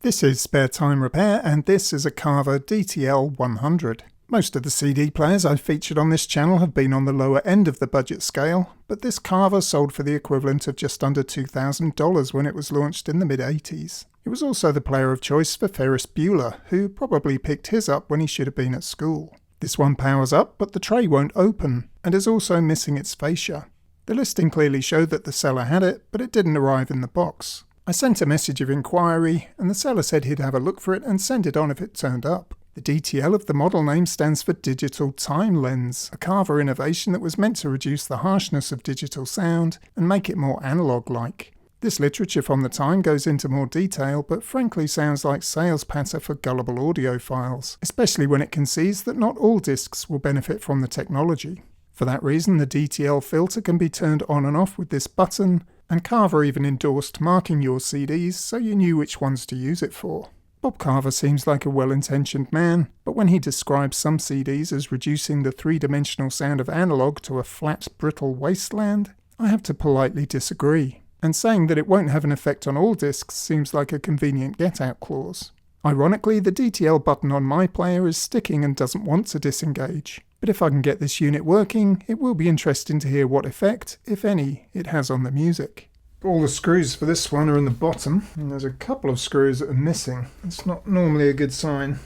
This is Spare Time Repair, and this is a Carver DTL-100. Most of the CD players I've featured on this channel have been on the lower end of the budget scale, but this Carver sold for the equivalent of just under $2,000 when it was launched in the mid-80s. It was also the player of choice for Ferris Bueller, who probably picked his up when he should have been at school. This one powers up, but the tray won't open, and is also missing its fascia. The listing clearly showed that the seller had it, but it didn't arrive in the box. I sent a message of inquiry, and the seller said he'd have a look for it and send it on if it turned up. The DTL of the model name stands for Digital Time Lens, a Carver innovation that was meant to reduce the harshness of digital sound and make it more analog-like. This literature from the time goes into more detail, but frankly sounds like sales patter for gullible audiophiles, especially when it concedes that not all discs will benefit from the technology. For that reason, the DTL filter can be turned on and off with this button, and Carver even endorsed marking your CDs so you knew which ones to use it for. Bob Carver seems like a well-intentioned man, but when he describes some CDs as reducing the three-dimensional sound of analog to a flat, brittle wasteland, I have to politely disagree. And saying that it won't have an effect on all discs seems like a convenient get-out clause. Ironically, the DTL button on my player is sticking and doesn't want to disengage. But if I can get this unit working, it will be interesting to hear what effect, if any, it has on the music. All the screws for this one are in the bottom, and there's a couple of screws that are missing. It's not normally a good sign.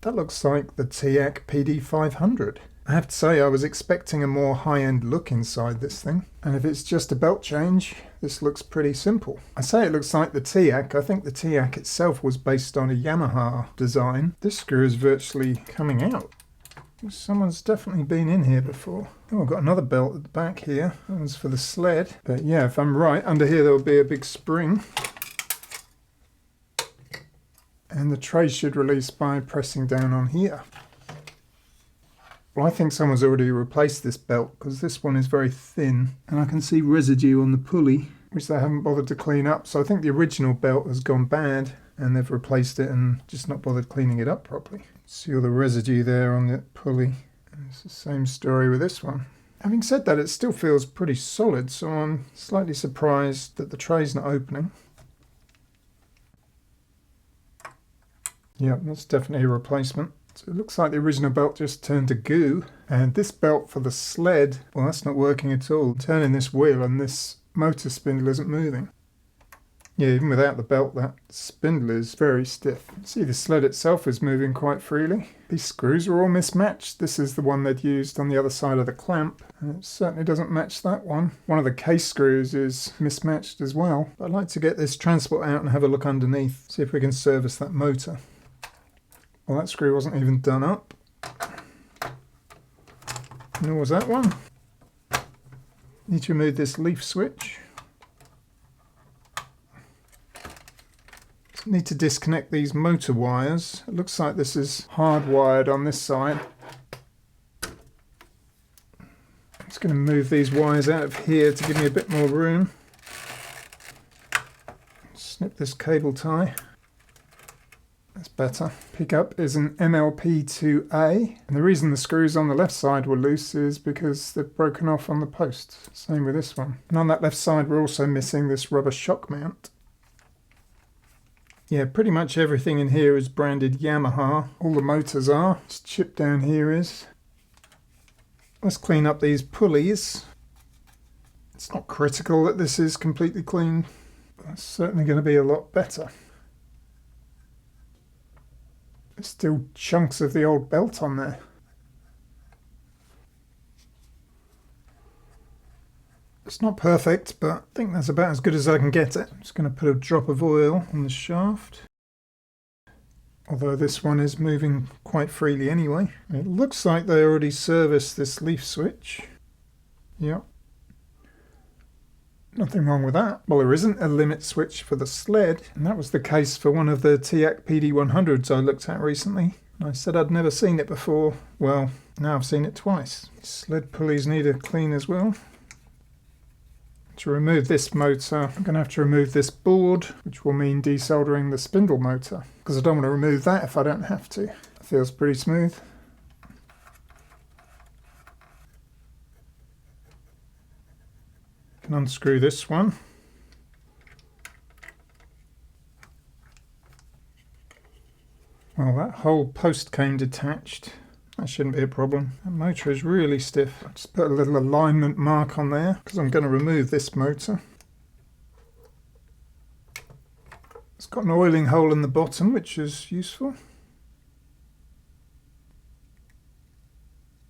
That looks like the TEAC PD-500. I have to say I was expecting a more high-end look inside this thing, and if it's just a belt change, this looks pretty simple. I say it looks like the TEAC. I think the TEAC itself was based on a Yamaha design. This screw is virtually coming out. Someone's definitely been in here before. Oh, I've got another belt at the back here. That one's for the sled. But yeah, if I'm right, under here there will be a big spring. And the tray should release by pressing down on here. Well, I think someone's already replaced this belt because this one is very thin and I can see residue on the pulley which they haven't bothered to clean up. So I think the original belt has gone bad and they've replaced it and just not bothered cleaning it up properly. See all the residue there on the pulley. And it's the same story with this one. Having said that, it still feels pretty solid, so I'm slightly surprised that the tray's not opening. Yep, that's definitely a replacement. So it looks like the original belt just turned to goo. And this belt for the sled, well, that's not working at all. I'm turning this wheel and this motor spindle isn't moving. Yeah, even without the belt, that spindle is very stiff. See, the sled itself is moving quite freely. These screws are all mismatched. This is the one they'd used on the other side of the clamp. And it certainly doesn't match that one. One of the case screws is mismatched as well. But I'd like to get this transport out and have a look underneath. See if we can service that motor. Well, that screw wasn't even done up. Nor was that one. Need to remove this leaf switch. Need to disconnect these motor wires. It looks like this is hardwired on this side. I'm just going to move these wires out of here to give me a bit more room. Snip this cable tie. That's better. Pickup is an MLP2A, and the reason the screws on the left side were loose is because they've broken off on the post. Same with this one. And on that left side we're also missing this rubber shock mount. Yeah, pretty much everything in here is branded Yamaha. All the motors are. This chip down here is. Let's clean up these pulleys. It's not critical that this is completely clean, but that's certainly going to be a lot better. There's still chunks of the old belt on there. It's not perfect, but I think that's about as good as I can get it. I'm just going to put a drop of oil on the shaft. Although this one is moving quite freely anyway. It looks like they already serviced this leaf switch. Yep. Nothing wrong with that. Well, there isn't a limit switch for the sled, and that was the case for one of the TEAC PD-100s I looked at recently. I said I'd never seen it before. Well, now I've seen it twice. Sled pulleys need a clean as well. To remove this motor, I'm going to have to remove this board, which will mean desoldering the spindle motor, because I don't want to remove that if I don't have to. It feels pretty smooth. Can unscrew this one. Well, that whole post came detached. That shouldn't be a problem. That motor is really stiff. I'll just put a little alignment mark on there because I'm going to remove this motor. It's got an oiling hole in the bottom, which is useful.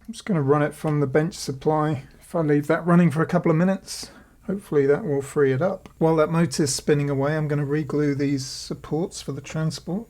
I'm just going to run it from the bench supply. If I leave that running for a couple of minutes, hopefully that will free it up. While that motor is spinning away, I'm going to re-glue these supports for the transport.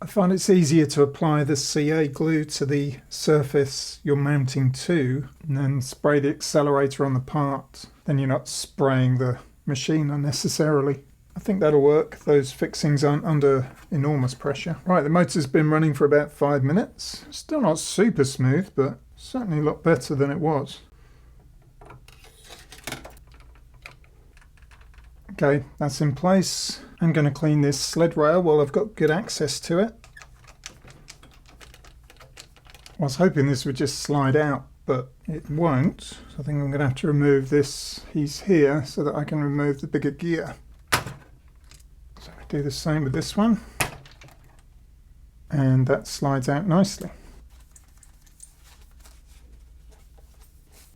I find it's easier to apply the CA glue to the surface you're mounting to and then spray the accelerator on the part. Then you're not spraying the machine unnecessarily. I think that'll work. Those fixings aren't under enormous pressure. Right, the motor's been running for about 5 minutes. Still not super smooth, but certainly a lot better than it was. Okay, that's in place. I'm going to clean this sled rail while I've got good access to it. I was hoping this would just slide out, but it won't. So I think I'm going to have to remove this piece here so that I can remove the bigger gear. So I do the same with this one. And that slides out nicely.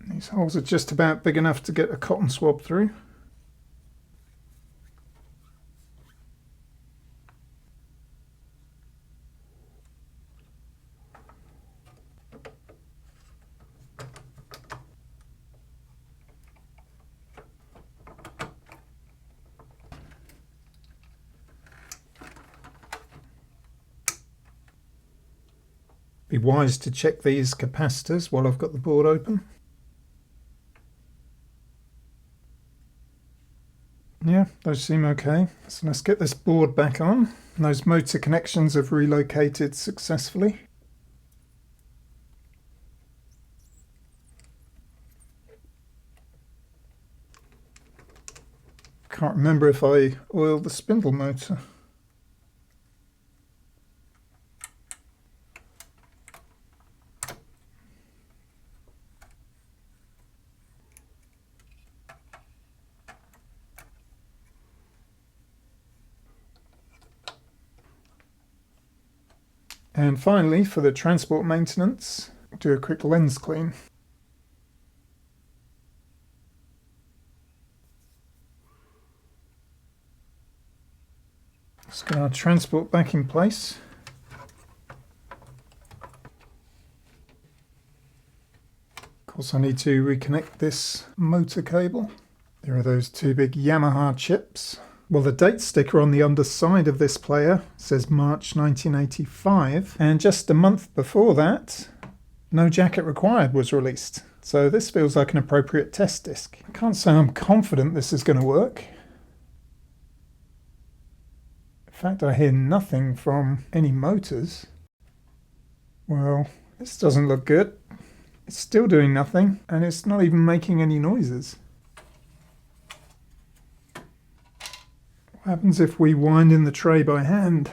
These holes are just about big enough to get a cotton swab through. Be wise to check these capacitors while I've got the board open. Yeah, those seem okay. So let's get this board back on. And those motor connections have relocated successfully. Can't remember if I oiled the spindle motor. And finally, for the transport maintenance, do a quick lens clean. Let's get our transport back in place. Of course, I need to reconnect this motor cable. There are those two big Yamaha chips. Well, the date sticker on the underside of this player says March 1985, and just a month before that, No Jacket Required was released. So this feels like an appropriate test disc. I can't say I'm confident this is going to work. In fact, I hear nothing from any motors. Well, this doesn't look good. It's still doing nothing, and it's not even making any noises. What happens if we wind in the tray by hand?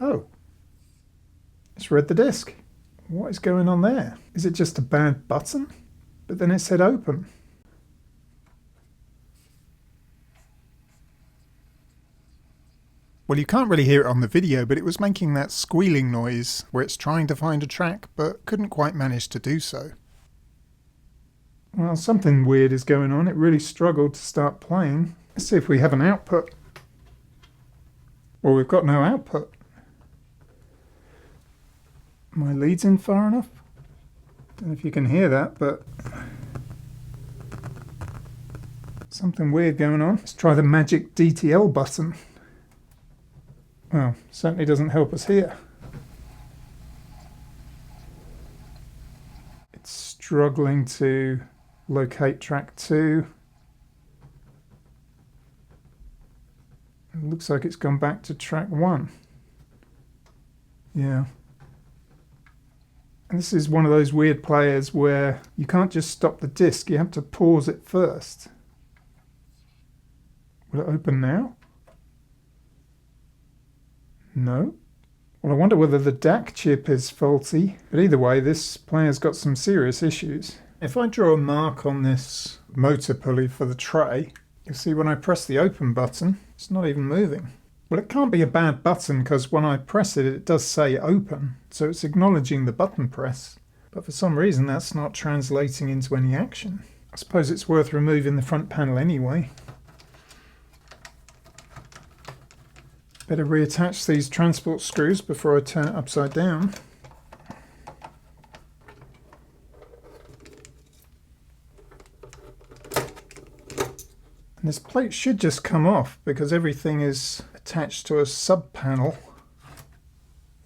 Oh, it's read the disc. What is going on there? Is it just a bad button? But then it said open. Well, you can't really hear it on the video, but it was making that squealing noise where it's trying to find a track but couldn't quite manage to do so. Well, something weird is going on. It really struggled to start playing. Let's see if we have an output. Well, we've got no output. My lead's in far enough? Don't know if you can hear that, but something weird going on. Let's try the magic DTL button. Well, certainly doesn't help us here. It's struggling to locate track 2. It looks like it's gone back to track 1. Yeah. And this is one of those weird players where you can't just stop the disc, you have to pause it first. Will it open now? No. Well, I wonder whether the DAC chip is faulty, but either way, this player's got some serious issues. If I draw a mark on this motor pulley for the tray, you'll see when I press the open button, it's not even moving. Well, it can't be a bad button because when I press it, it does say open, so it's acknowledging the button press. But for some reason, that's not translating into any action. I suppose it's worth removing the front panel anyway. Better reattach these transport screws before I turn it upside down. And this plate should just come off because everything is attached to a sub-panel.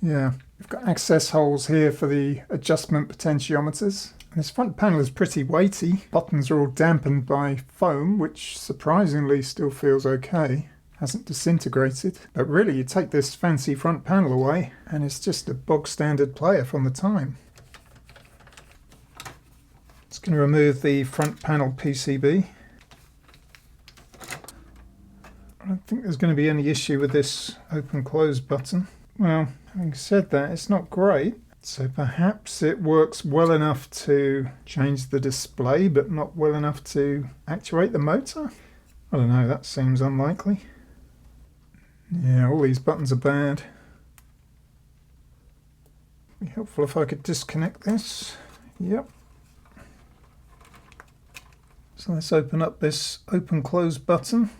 Yeah, we've got access holes here for the adjustment potentiometers. And this front panel is pretty weighty. Buttons are all dampened by foam, which surprisingly still feels okay. Hasn't disintegrated. But really, you take this fancy front panel away and it's just a bog standard player from the time. Just going to remove the front panel PCB. I don't think there's going to be any issue with this open close button. Well, having said that, it's not great. So perhaps it works well enough to change the display, but not well enough to actuate the motor? I don't know, that seems unlikely. Yeah, all these buttons are bad. It'd be helpful if I could disconnect this. Yep. So let's open up this open close button.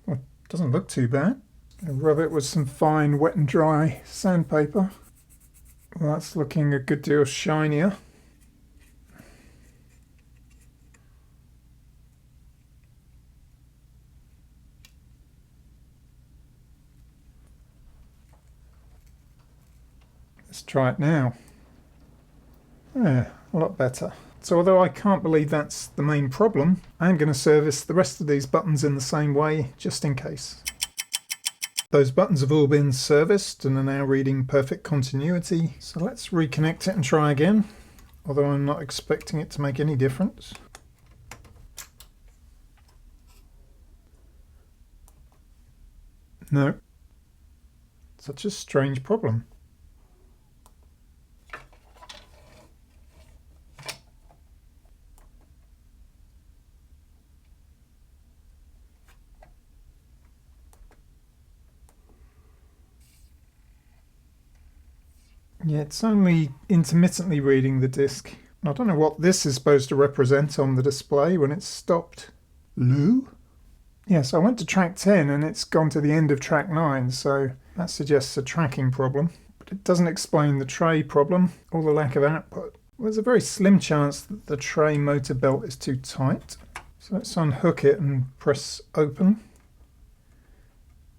Well, it doesn't look too bad. Rub it with some fine wet and dry sandpaper. Well, that's looking a good deal shinier. Let's try it now. Yeah, a lot better. So although I can't believe that's the main problem, I'm going to service the rest of these buttons in the same way, just in case. Those buttons have all been serviced and are now reading perfect continuity. So let's reconnect it and try again, although I'm not expecting it to make any difference. No. Such a strange problem. Yeah, it's only intermittently reading the disc. I don't know what this is supposed to represent on the display when it's stopped. Lou? Yes, I went to track 10 and it's gone to the end of track 9, so that suggests a tracking problem. But it doesn't explain the tray problem or the lack of output. Well, there's a very slim chance that the tray motor belt is too tight. So let's unhook it and press open.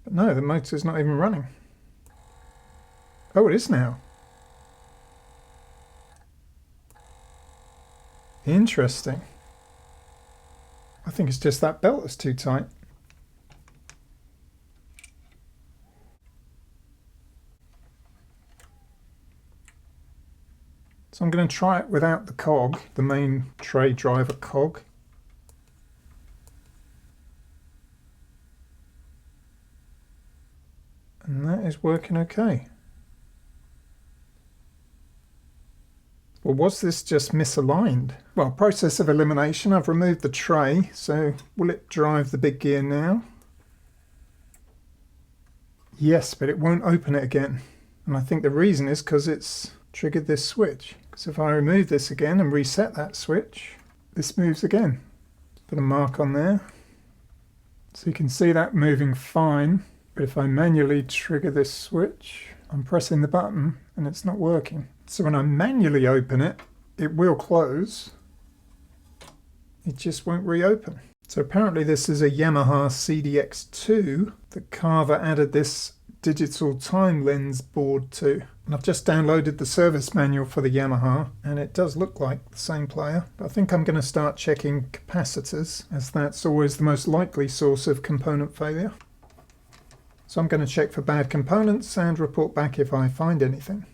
But no, the motor's not even running. Oh, it is now. Interesting. I think it's just that belt that's too tight. So I'm going to try it without the cog, the main tray driver cog. And that is working okay. Or was this just misaligned? Well, process of elimination. I've removed the tray, so will it drive the big gear now? Yes, but it won't open it again. And I think the reason is because it's triggered this switch. Because if I remove this again and reset that switch, this moves again. Put a mark on there. So you can see that moving fine. But if I manually trigger this switch, I'm pressing the button and it's not working. So when I manually open it, it will close. It just won't reopen. So apparently this is a Yamaha CD-X2 that Carver added this digital time lens board to. And I've just downloaded the service manual for the Yamaha and it does look like the same player. But I think I'm going to start checking capacitors, as that's always the most likely source of component failure. So I'm going to check for bad components and report back if I find anything.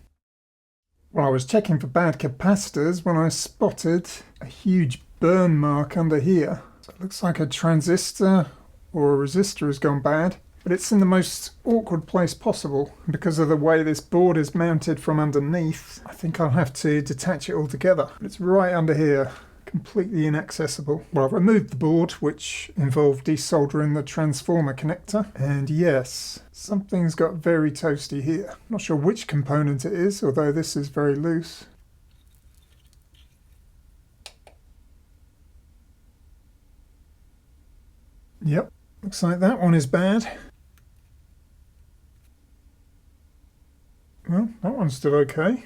Well, I was checking for bad capacitors when I spotted a huge burn mark under here. So it looks like a transistor or a resistor has gone bad, but it's in the most awkward place possible. Because of the way this board is mounted from underneath, I think I'll have to detach it all together. It's right under here, completely inaccessible. Well, I've removed the board, which involved desoldering the transformer connector, and yes, something's got very toasty here. Not sure which component it is, although this is very loose. Yep, looks like that one is bad. Well, that one's still okay.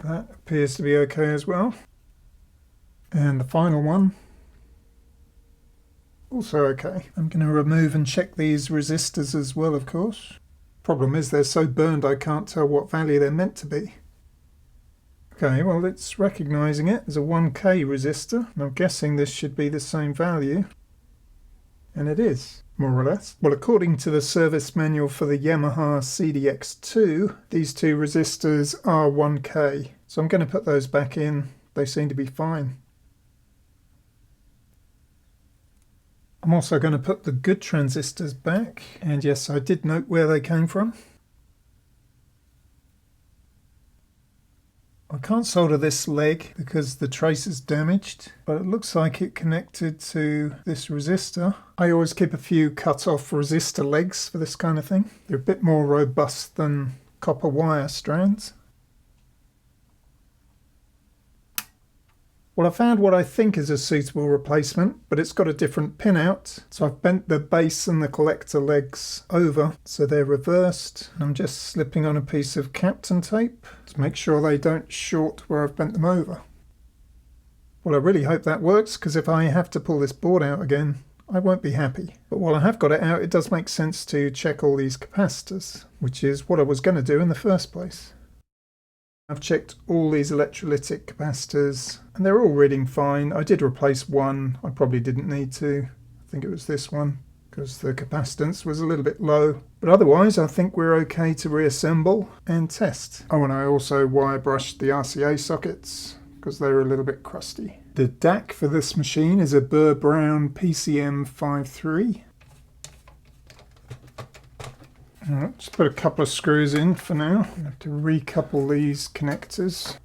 That appears to be okay as well. And the final one, also okay. I'm going to remove and check these resistors as well, of course. Problem is they're so burned I can't tell what value they're meant to be. Okay, well, it's recognising it as a 1K resistor, and I'm guessing this should be the same value. And it is, more or less. Well, according to the service manual for the Yamaha CD-X2, these two resistors are 1K. So I'm going to put those back in. They seem to be fine. I'm also going to put the good transistors back. And yes, I did note where they came from. I can't solder this leg because the trace is damaged, but it looks like it connected to this resistor. I always keep a few cut-off resistor legs for this kind of thing. They're a bit more robust than copper wire strands. Well, I found what I think is a suitable replacement, but it's got a different pinout. So I've bent the base and the collector legs over so they're reversed. And I'm just slipping on a piece of Kapton tape to make sure they don't short where I've bent them over. Well, I really hope that works, because if I have to pull this board out again, I won't be happy. But while I have got it out, it does make sense to check all these capacitors, which is what I was going to do in the first place. I've checked all these electrolytic capacitors and they're all reading fine. I did replace one. I probably didn't need to. I think it was this one because the capacitance was a little bit low. But otherwise I think we're okay to reassemble and test. Oh, and I also wire brushed the RCA sockets because they were a little bit crusty. The DAC for this machine is a Burr Brown PCM53. Alright, just put a couple of screws in for now. I have to recouple these connectors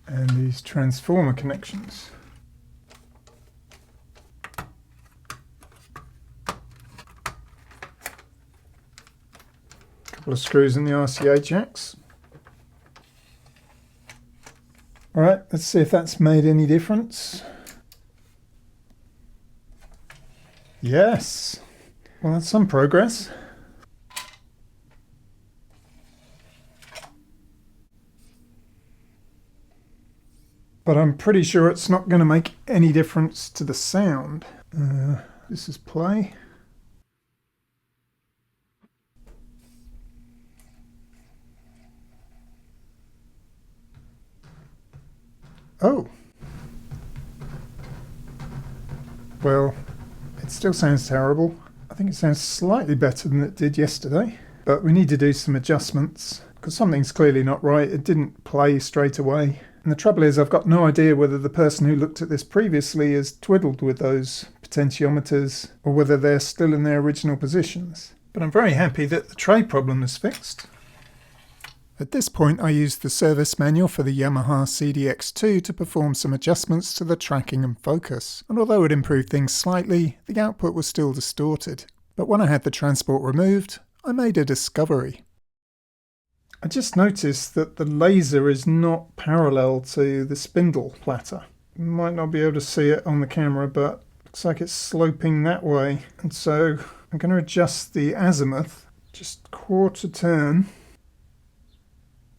and these transformer connections. Couple of screws in the RCA jacks. Alright, let's see if that's made any difference. Yes! Well, that's some progress. But I'm pretty sure it's not going to make any difference to the sound. This is play. Oh. Well, it still sounds terrible. I think it sounds slightly better than it did yesterday, but we need to do some adjustments because something's clearly not right. It didn't play straight away. And the trouble is I've got no idea whether the person who looked at this previously has twiddled with those potentiometers or whether they're still in their original positions. But I'm very happy that the tray problem is fixed. At this point I used the service manual for the Yamaha CD-X2 to perform some adjustments to the tracking and focus, and although it improved things slightly, the output was still distorted. But when I had the transport removed, I made a discovery. I just noticed that the laser is not parallel to the spindle platter. You might not be able to see it on the camera, but it looks like it's sloping that way. And so I'm going to adjust the azimuth, just quarter turn.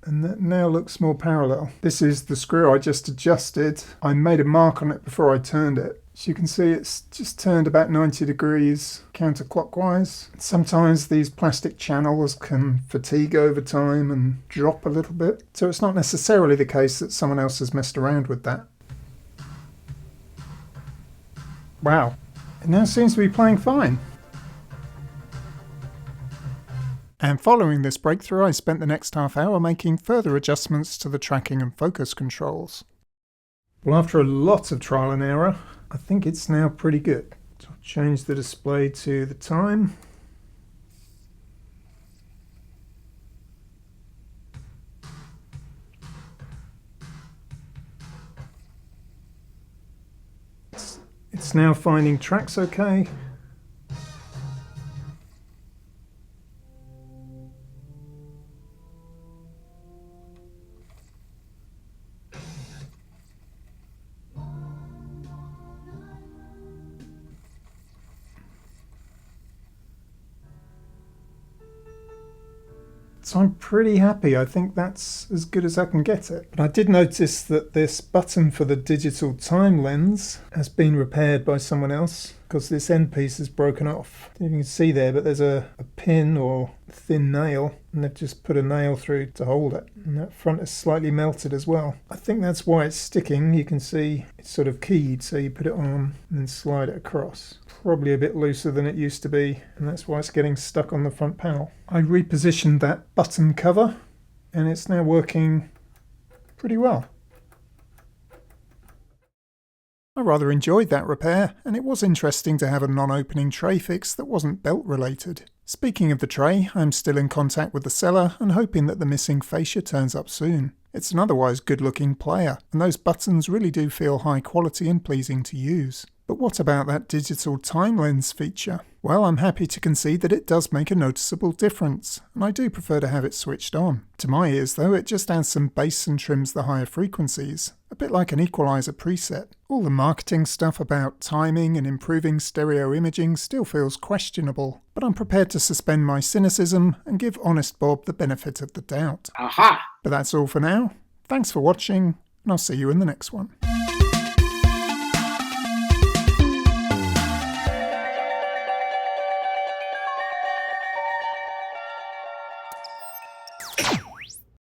And that now looks more parallel. This is the screw I just adjusted. I made a mark on it before I turned it. As you can see, it's just turned about 90 degrees counterclockwise. Sometimes these plastic channels can fatigue over time and drop a little bit. So it's not necessarily the case that someone else has messed around with that. Wow, it now seems to be playing fine. And following this breakthrough, I spent the next half hour making further adjustments to the tracking and focus controls. Well, after a lot of trial and error, I think it's now pretty good. So I'll change the display to the time. It's now finding tracks okay. So I'm pretty happy. I think that's as good as I can get it. But I did notice that this button for the digital time lens has been repaired by someone else because this end piece is broken off. I don't know if you can see there, but there's a pin or a thin nail, and they've just put a nail through to hold it. And that front is slightly melted as well. I think that's why it's sticking. You can see it's sort of keyed, so you put it on and then slide it across. Probably a bit looser than it used to be, and that's why it's getting stuck on the front panel. I repositioned that button cover, and it's now working pretty well. I rather enjoyed that repair, and it was interesting to have a non-opening tray fix that wasn't belt related. Speaking of the tray, I'm still in contact with the seller and hoping that the missing fascia turns up soon. It's an otherwise good-looking player, and those buttons really do feel high quality and pleasing to use. But what about that digital time lens feature? Well, I'm happy to concede that it does make a noticeable difference, and I do prefer to have it switched on. To my ears though, it just adds some bass and trims the higher frequencies, a bit like an equalizer preset. All the marketing stuff about timing and improving stereo imaging still feels questionable, but I'm prepared to suspend my cynicism and give Honest Bob the benefit of the doubt. Aha! But that's all for now. Thanks for watching, and I'll see you in the next one.